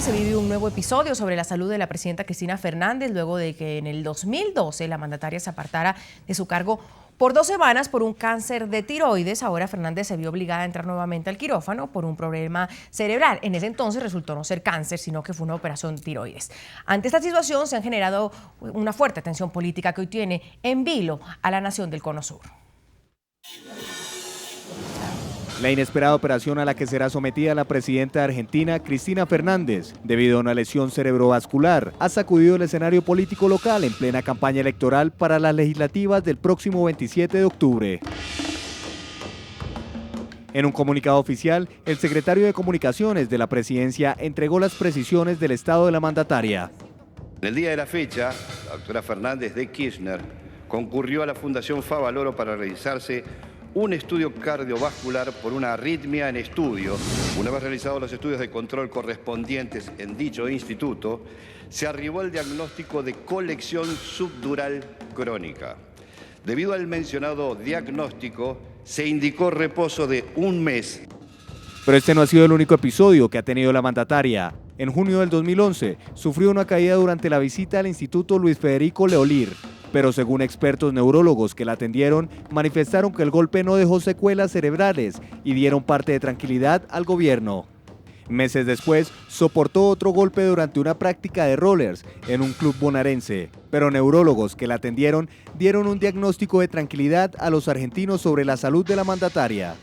se vive un nuevo episodio sobre la salud de la presidenta Cristina Fernández luego de que en el 2012 la mandataria se apartara de su cargo por 2 semanas por un cáncer de tiroides. Ahora Fernández se vio obligada a entrar nuevamente al quirófano por un problema cerebral. En ese entonces resultó no ser cáncer, sino que fue una operación tiroides. Ante esta situación se han generado una fuerte tensión política que hoy tiene en vilo a la nación del Cono Sur. La inesperada operación a la que será sometida la presidenta de Argentina, Cristina Fernández, debido a una lesión cerebrovascular, ha sacudido el escenario político local en plena campaña electoral para las legislativas del próximo 27 de octubre. En un comunicado oficial, el secretario de Comunicaciones de la presidencia entregó las precisiones del estado de la mandataria. En el día de la fecha, la doctora Fernández de Kirchner concurrió a la Fundación Favaloro para realizarse un estudio cardiovascular por una arritmia en estudio. Una vez realizados los estudios de control correspondientes en dicho instituto, se arribó al diagnóstico de colección subdural crónica. Debido al mencionado diagnóstico, se indicó reposo de 1 mes. Pero este no ha sido el único episodio que ha tenido la mandataria. En junio del 2011, sufrió una caída durante la visita al Instituto Luis Federico Leolir. Pero según expertos neurólogos que la atendieron, manifestaron que el golpe no dejó secuelas cerebrales y dieron parte de tranquilidad al gobierno. Meses después, soportó otro golpe durante una práctica de rollers en un club bonaerense. Pero neurólogos que la atendieron dieron un diagnóstico de tranquilidad a los argentinos sobre la salud de la mandataria.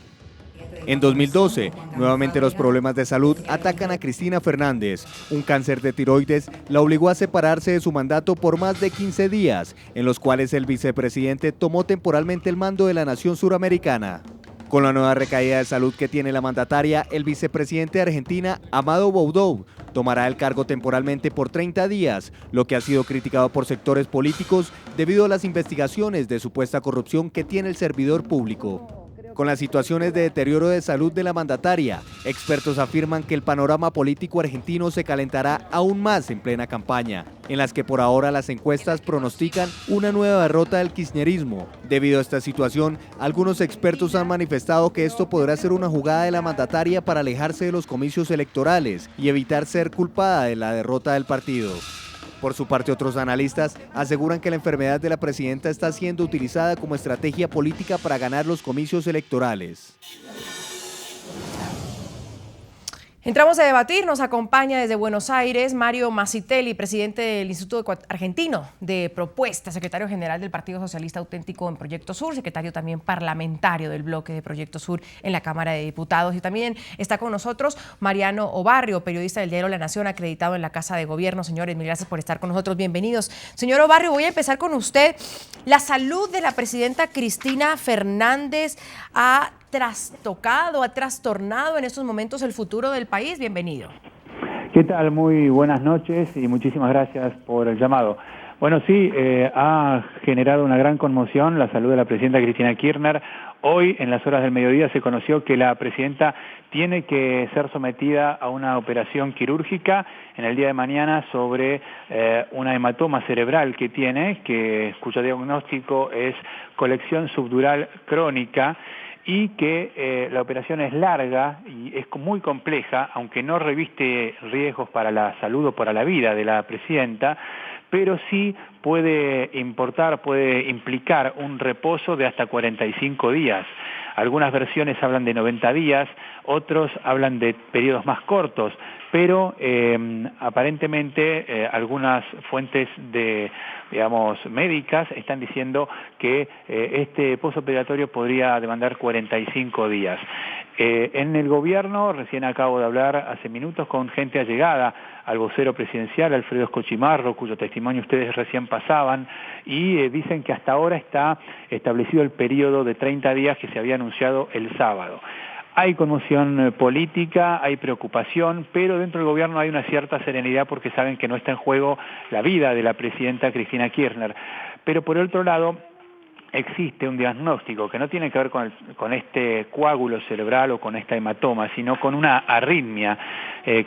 En 2012, nuevamente los problemas de salud atacan a Cristina Fernández. Un cáncer de tiroides la obligó a separarse de su mandato por más de 15 días, en los cuales el vicepresidente tomó temporalmente el mando de la nación suramericana. Con la nueva recaída de salud que tiene la mandataria, el vicepresidente de Argentina, Amado Boudou, tomará el cargo temporalmente por 30 días, lo que ha sido criticado por sectores políticos debido a las investigaciones de supuesta corrupción que tiene el servidor público. Con las situaciones de deterioro de salud de la mandataria, expertos afirman que el panorama político argentino se calentará aún más en plena campaña, en las que por ahora las encuestas pronostican una nueva derrota del kirchnerismo. Debido a esta situación, algunos expertos han manifestado que esto podrá ser una jugada de la mandataria para alejarse de los comicios electorales y evitar ser culpada de la derrota del partido. Por su parte, otros analistas aseguran que la enfermedad de la presidenta está siendo utilizada como estrategia política para ganar los comicios electorales. Entramos a debatir, nos acompaña desde Buenos Aires Mario Masitelli, presidente del Instituto Argentino de Propuesta, secretario general del Partido Socialista Auténtico en Proyecto Sur, secretario también parlamentario del bloque de Proyecto Sur en la Cámara de Diputados. Y también está con nosotros Mariano Obarrio, periodista del diario La Nación, acreditado en la Casa de Gobierno. Señores, mil gracias por estar con nosotros, bienvenidos. Señor Obarrio, voy a empezar con usted. La salud de la presidenta Cristina Fernández ha trastocado, ha trastornado en estos momentos el futuro del país. Bienvenido. ¿Qué tal? Muy buenas noches y muchísimas gracias por el llamado. Bueno, sí, ha generado una gran conmoción la salud de la presidenta Cristina Kirchner. Hoy, en las horas del mediodía, se conoció que la presidenta tiene que ser sometida a una operación quirúrgica en el día de mañana sobre una hematoma cerebral que tiene, cuyo diagnóstico es colección subdural crónica, y que la operación es larga y es muy compleja, aunque no reviste riesgos para la salud o para la vida de la presidenta, pero sí puede implicar un reposo de hasta 45 días. Algunas versiones hablan de 90 días, otros hablan de periodos más cortos, pero aparentemente algunas fuentes médicas están diciendo que este postoperatorio podría demandar 45 días. En el gobierno, recién acabo de hablar hace minutos con gente allegada al vocero presidencial, Alfredo Escochimarro, cuyo testimonio ustedes recién pasaban, y dicen que hasta ahora está establecido el periodo de 30 días que se había anunciado el sábado. Hay conmoción política, hay preocupación, pero dentro del gobierno hay una cierta serenidad porque saben que no está en juego la vida de la presidenta Cristina Kirchner. Pero por otro lado, existe un diagnóstico que no tiene que ver con este coágulo cerebral o con esta hematoma, sino con una arritmia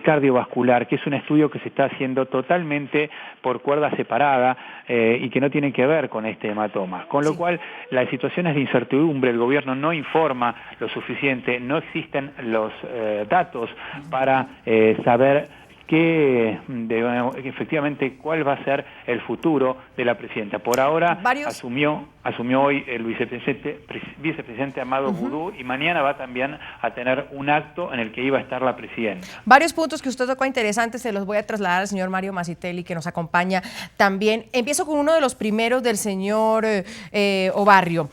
cardiovascular, que es un estudio que se está haciendo totalmente por cuerda separada y que no tiene que ver con este hematoma. Con lo cual, las situaciones de incertidumbre, el gobierno no informa lo suficiente, no existen los datos para saber efectivamente cuál va a ser el futuro de la presidenta. Por ahora asumió hoy el vicepresidente Amado Boudou, y mañana va también a tener un acto en el que iba a estar la presidenta. Varios puntos que usted tocó interesantes, se los voy a trasladar al señor Mario Masitelli, que nos acompaña también. Empiezo con uno de los primeros del señor Obarrio.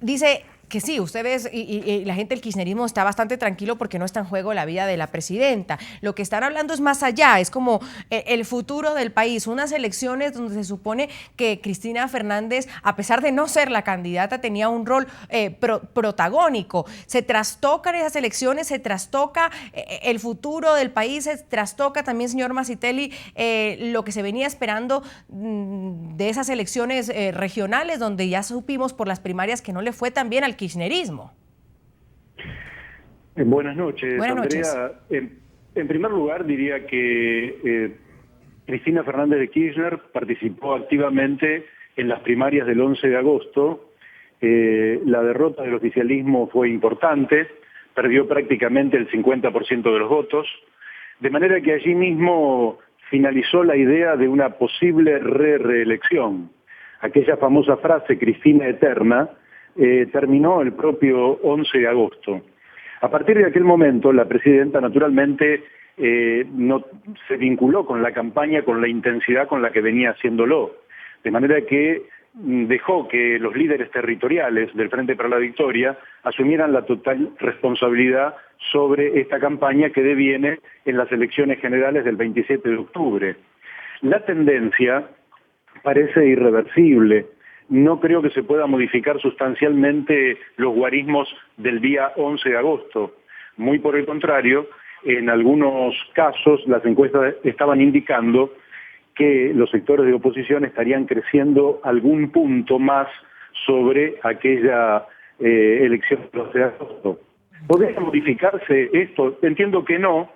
Dice que sí, ustedes y la gente del kirchnerismo está bastante tranquilo porque no está en juego la vida de la presidenta. Lo que están hablando es más allá, es como el futuro del país, unas elecciones donde se supone que Cristina Fernández, a pesar de no ser la candidata, tenía un rol protagónico. Se trastocan esas elecciones, se trastoca el futuro del país, se trastoca también, señor Masitelli, lo que se venía esperando de esas elecciones regionales, donde ya supimos por las primarias que no le fue tan bien al kirchnerismo. Buenas noches, Buenas Andrea. noches. En primer lugar, diría que Cristina Fernández de Kirchner participó activamente en las primarias del 11 de agosto. La derrota del oficialismo fue importante, perdió prácticamente el 50% de los votos, de manera que allí mismo finalizó la idea de una posible reelección. Aquella famosa frase, Cristina Eterna, terminó el propio 11 de agosto. A partir de aquel momento, la presidenta naturalmente no se vinculó con la campaña con la intensidad con la que venía haciéndolo, de manera que dejó que los líderes territoriales del Frente para la Victoria asumieran la total responsabilidad sobre esta campaña que deviene en las elecciones generales del 27 de octubre. La tendencia parece irreversible. No creo que se pueda modificar sustancialmente los guarismos del día 11 de agosto. Muy por el contrario, en algunos casos las encuestas estaban indicando que los sectores de oposición estarían creciendo algún punto más sobre aquella elección del 11 de agosto. ¿Podría modificarse esto? Entiendo que no.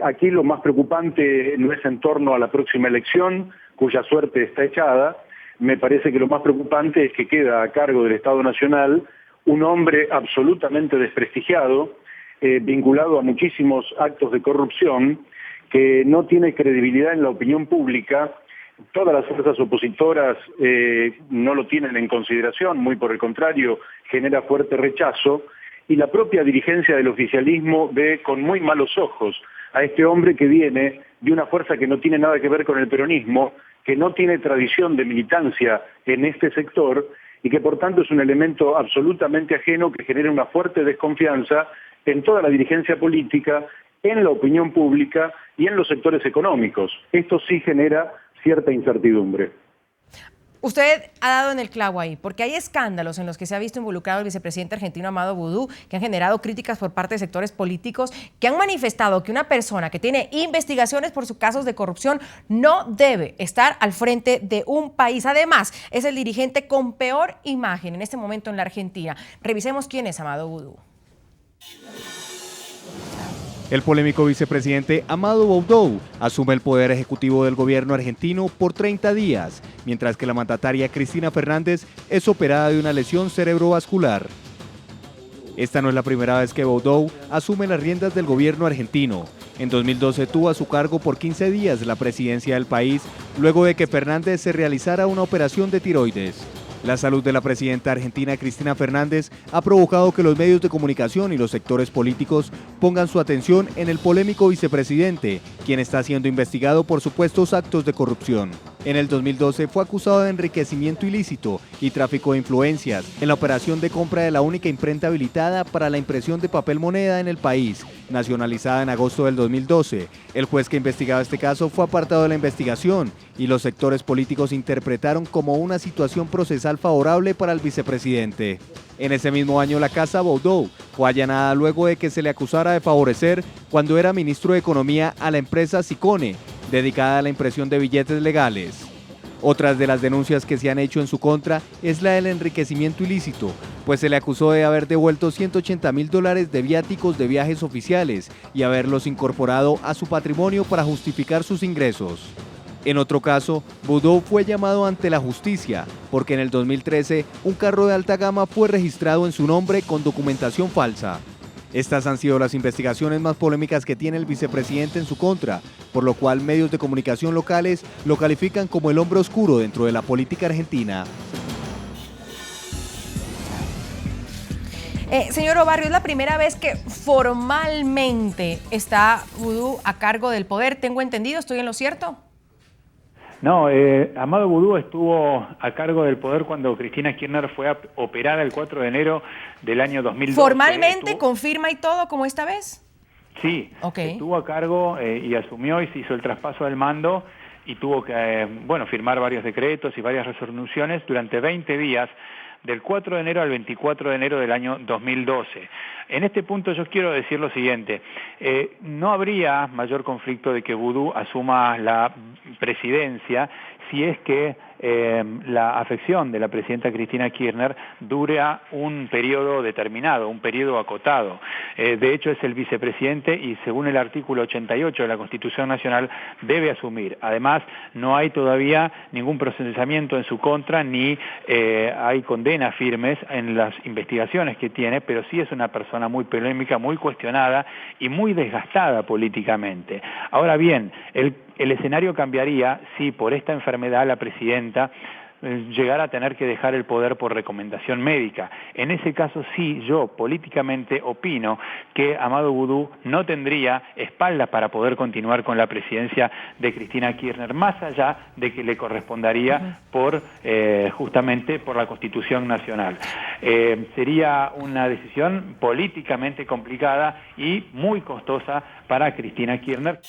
Aquí lo más preocupante no es en torno a la próxima elección, cuya suerte está echada. Me parece que lo más preocupante es que queda a cargo del Estado Nacional un hombre absolutamente desprestigiado, vinculado a muchísimos actos de corrupción, que no tiene credibilidad en la opinión pública. Todas las fuerzas opositoras no lo tienen en consideración, muy por el contrario, genera fuerte rechazo, y la propia dirigencia del oficialismo ve con muy malos ojos a este hombre que viene de una fuerza que no tiene nada que ver con el peronismo, que no tiene tradición de militancia en este sector y que por tanto es un elemento absolutamente ajeno que genera una fuerte desconfianza en toda la dirigencia política, en la opinión pública y en los sectores económicos. Esto sí genera cierta incertidumbre. Usted ha dado en el clavo ahí, porque hay escándalos en los que se ha visto involucrado el vicepresidente argentino Amado Boudou, que han generado críticas por parte de sectores políticos, que han manifestado que una persona que tiene investigaciones por sus casos de corrupción no debe estar al frente de un país. Además, es el dirigente con peor imagen en este momento en la Argentina. Revisemos quién es Amado Boudou. El polémico vicepresidente Amado Boudou asume el poder ejecutivo del gobierno argentino por 30 días, mientras que la mandataria Cristina Fernández es operada de una lesión cerebrovascular. Esta no es la primera vez que Boudou asume las riendas del gobierno argentino. En 2012 tuvo a su cargo por 15 días la presidencia del país, luego de que Fernández se realizara una operación de tiroides. La salud de la presidenta argentina Cristina Fernández ha provocado que los medios de comunicación y los sectores políticos pongan su atención en el polémico vicepresidente, quien está siendo investigado por supuestos actos de corrupción. En el 2012 fue acusado de enriquecimiento ilícito y tráfico de influencias en la operación de compra de la única imprenta habilitada para la impresión de papel moneda en el país, nacionalizada en agosto del 2012. El juez que investigaba este caso fue apartado de la investigación y los sectores políticos interpretaron como una situación procesal favorable para el vicepresidente. En ese mismo año la casa Boudou fue allanada luego de que se le acusara de favorecer, cuando era ministro de Economía, a la empresa Sicone, dedicada a la impresión de billetes legales. Otras de las denuncias que se han hecho en su contra es la del enriquecimiento ilícito, pues se le acusó de haber devuelto $180.000 de viáticos de viajes oficiales y haberlos incorporado a su patrimonio para justificar sus ingresos. En otro caso, Boudou fue llamado ante la justicia porque en el 2013 un carro de alta gama fue registrado en su nombre con documentación falsa. Estas han sido las investigaciones más polémicas que tiene el vicepresidente en su contra, por lo cual medios de comunicación locales lo califican como el hombre oscuro dentro de la política argentina. Señor Obarrio, es la primera vez que formalmente está Vudú a cargo del poder. Tengo entendido, ¿estoy en lo cierto? No, Amado Vudú estuvo a cargo del poder cuando Cristina Kirchner fue operada el 4 de enero del año 2012. ¿Formalmente confirma y todo como esta vez? Sí, estuvo a cargo y asumió y se hizo el traspaso del mando y tuvo que firmar varios decretos y varias resoluciones durante 20 días, del 4 de enero al 24 de enero del año 2012. En este punto yo quiero decir lo siguiente, no habría mayor conflicto de que Vudú asuma la presidencia si es que la afección de la presidenta Cristina Kirchner dura un periodo determinado, un periodo acotado. De hecho, es el vicepresidente y según el artículo 88 de la Constitución Nacional debe asumir. Además, no hay todavía ningún procesamiento en su contra ni hay condenas firmes en las investigaciones que tiene, pero sí es una persona muy polémica, muy cuestionada y muy desgastada políticamente. Ahora bien, el escenario cambiaría si por esta enfermedad la presidenta llegara a tener que dejar el poder por recomendación médica. En ese caso sí, yo políticamente opino que Amado Vudú no tendría espaldas para poder continuar con la presidencia de Cristina Kirchner, más allá de que le correspondería justamente por la Constitución Nacional. Sería una decisión políticamente complicada y muy costosa para Cristina Kirchner.